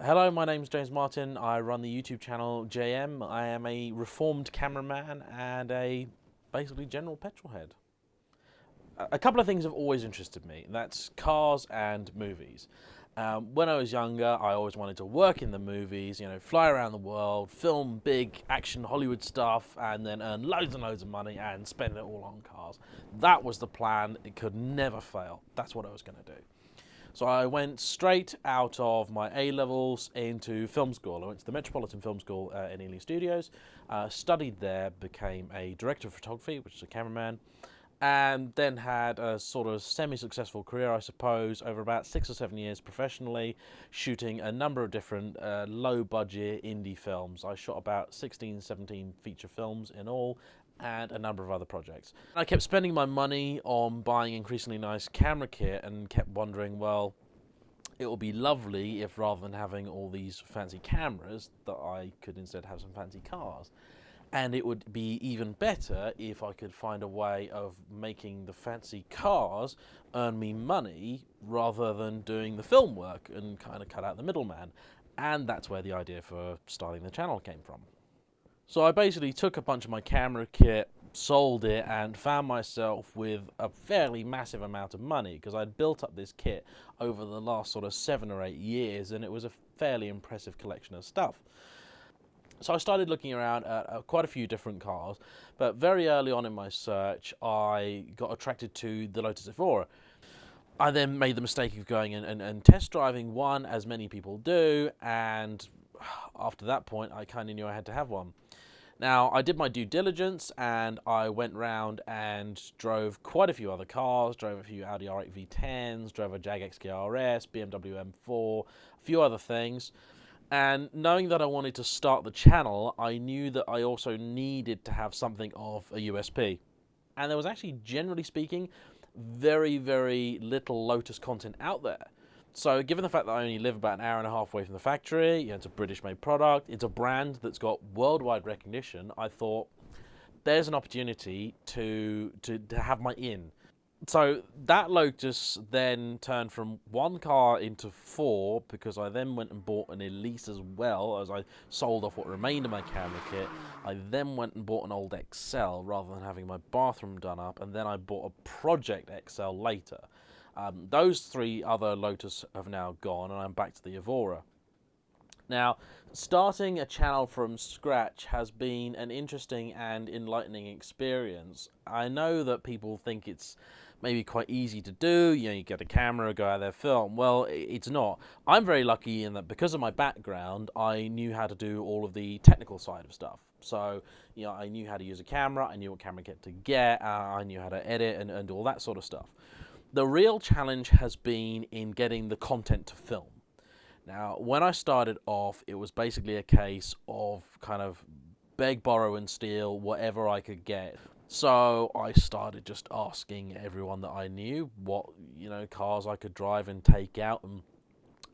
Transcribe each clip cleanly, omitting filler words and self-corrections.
Hello, my name's James Martin. I run the YouTube channel JM. I am a reformed cameraman and a basically general petrolhead. A couple of things have always interested me. That's cars and movies. When I was younger, I always wanted to work in the movies, fly around the world, film big action Hollywood stuff, and then earn loads and loads of money and spend it all on cars. That was the plan. It could never fail. That's what I was going to do. So I went straight out of my A-levels into film school. I went to the Metropolitan Film School in Ealing Studios, studied there, became a director of photography, which is a cameraman, and then had a sort of semi-successful career, I suppose, over about 6 or 7 years professionally, shooting a number of different low-budget indie films. I shot about 16, 17 feature films in all, and a number of other projects. I kept spending my money on buying increasingly nice camera kit and kept wondering, well, it would be lovely if rather than having all these fancy cameras that I could instead have some fancy cars. And it would be even better if I could find a way of making the fancy cars earn me money rather than doing the film work and kind of cut out the middleman. And that's where the idea for starting the channel came from. So I basically took a bunch of my camera kit, sold it, and found myself with a fairly massive amount of money because I'd built up this kit over the last sort of 7 or 8 years, and it was a fairly impressive collection of stuff. So I started looking around at quite a few different cars, but very early on in my search, I got attracted to the Lotus Evora. I then made the mistake of going and test driving one, as many people do, and after that point, I kind of knew I had to have one. Now, I did my due diligence and I went round and drove quite a few other cars, drove a few Audi R8 V10s, drove a Jag XK RS, BMW M4, a few other things. And knowing that I wanted to start the channel, I knew that I also needed to have something of a USP. And there was actually, generally speaking, very, very little Lotus content out there. So given the fact that I only live about an hour and a half away from the factory, it's a British-made product, it's a brand that's got worldwide recognition, I thought there's an opportunity to have my in. So that Lotus then turned from one car into four because I then went and bought an Elise as well as I sold off what remained of my camera kit. I then went and bought an old XL rather than having my bathroom done up, and then I bought a Project XL later. Those three other Lotus have now gone, and I'm back to the Evora. Now, starting a channel from scratch has been an interesting and enlightening experience. I know that people think it's maybe quite easy to do, you get a camera, go out there, film. Well, it's not. I'm very lucky in that because of my background, I knew how to do all of the technical side of stuff. So, I knew how to use a camera, I knew what camera kit to get, I knew how to edit and all that sort of stuff. The real challenge has been in getting the content to film. Now, when I started off, it was basically a case of kind of beg, borrow, and steal whatever I could get. So I started just asking everyone that I knew what, cars I could drive and take out. And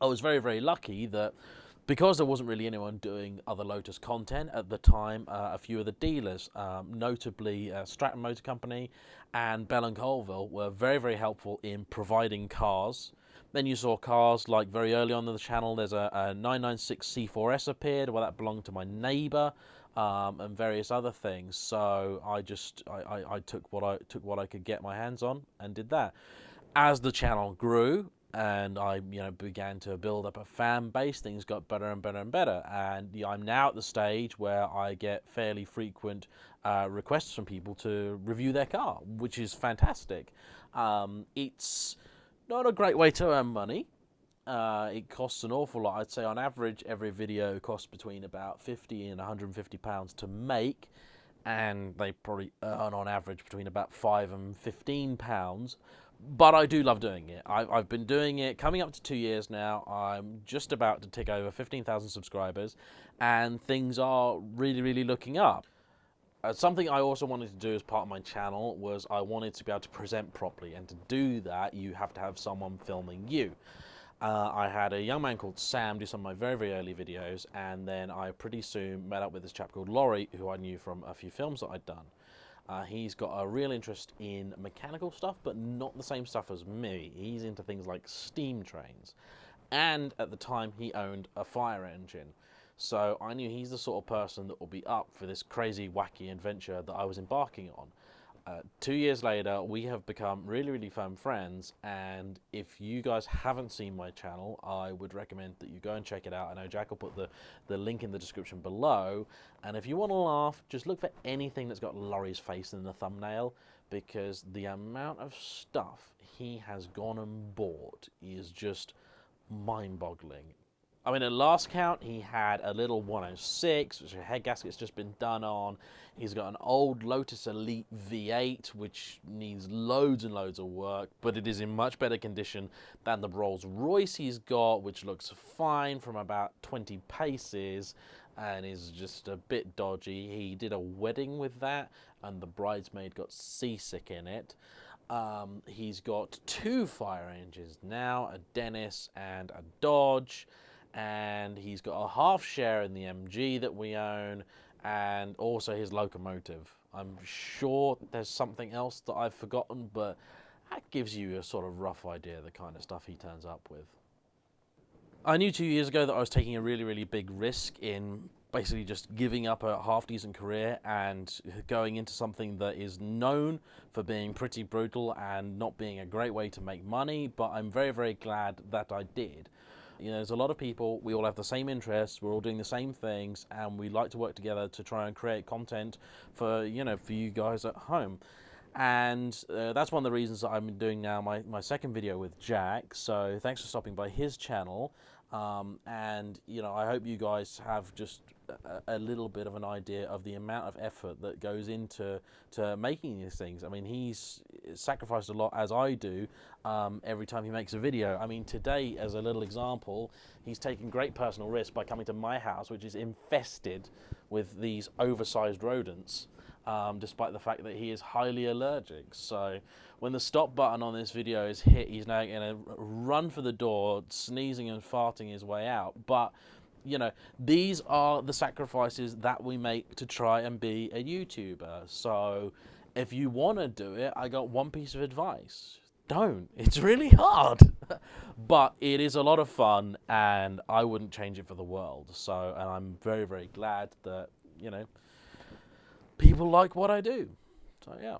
I was very, very lucky that because there wasn't really anyone doing other Lotus content at the time, a few of the dealers, notably Stratton Motor Company and Bell and Colville, were very, very helpful in providing cars. Then you saw cars like very early on in the channel, there's a 996 C4S appeared, well, that belonged to my neighbour, and various other things. So I took what I could get my hands on and did that. As the channel grew, and I began to build up a fan base, things got better and better and better, and I'm now at the stage where I get fairly frequent requests from people to review their car, which is fantastic. It's not a great way to earn money. It costs an awful lot. I'd say on average every video costs between about £50 and £150 to make, and they probably earn on average between about £5 and £15. But I do love doing it. I've been doing it coming up to 2 years now. I'm just about to tick over 15,000 subscribers, and things are really, really looking up. Something I also wanted to do as part of my channel was I wanted to be able to present properly, and to do that you have to have someone filming you. I had a young man called Sam do some of my very, very early videos, and then I pretty soon met up with this chap called Laurie, who I knew from a few films that I'd done. He's got a real interest in mechanical stuff, but not the same stuff as me. He's into things like steam trains. And at the time, he owned a fire engine. So I knew he's the sort of person that will be up for this crazy, wacky adventure that I was embarking on. 2 years later, we have become really, really firm friends. And if you guys haven't seen my channel, I would recommend that you go and check it out. I know Jack will put the link in the description below. And if you want to laugh, just look for anything that's got Laurie's face in the thumbnail, because the amount of stuff he has gone and bought is just mind-boggling. I mean, at last count, he had a little 106, which a head gasket's just been done on. He's got an old Lotus Elite V8, which needs loads and loads of work, but it is in much better condition than the Rolls Royce he's got, which looks fine from about 20 paces and is just a bit dodgy. He did a wedding with that, and the bridesmaid got seasick in it. He's got 2 fire engines now, a Dennis and a Dodge. And he's got a half share in the MG that we own, and also his locomotive. I'm sure there's something else that I've forgotten, but that gives you a sort of rough idea of the kind of stuff he turns up with. I knew 2 years ago that I was taking a really, really big risk in basically just giving up a half-decent career and going into something that is known for being pretty brutal and not being a great way to make money, but I'm very, very glad that I did. You know, there's a lot of people, we all have the same interests, we're all doing the same things, and we like to work together to try and create content for, you know, for you guys at home. And that's one of the reasons that I'm doing now my second video with Jack. So thanks for stopping by his channel. And, you know, I hope you guys have just a little bit of an idea of the amount of effort that goes into making these things. I mean, he's sacrificed a lot, as I do, every time he makes a video. I mean, today, as a little example, he's taken great personal risk by coming to my house, which is infested with these oversized rodents. Despite the fact that he is highly allergic. So when the stop button on this video is hit, he's now going to run for the door, sneezing and farting his way out. But, you know, these are the sacrifices that we make to try and be a YouTuber. So if you want to do it, I got one piece of advice. Don't. It's really hard. But it is a lot of fun, and I wouldn't change it for the world. So, and I'm very, very glad that, you know, people like what I do. So, yeah.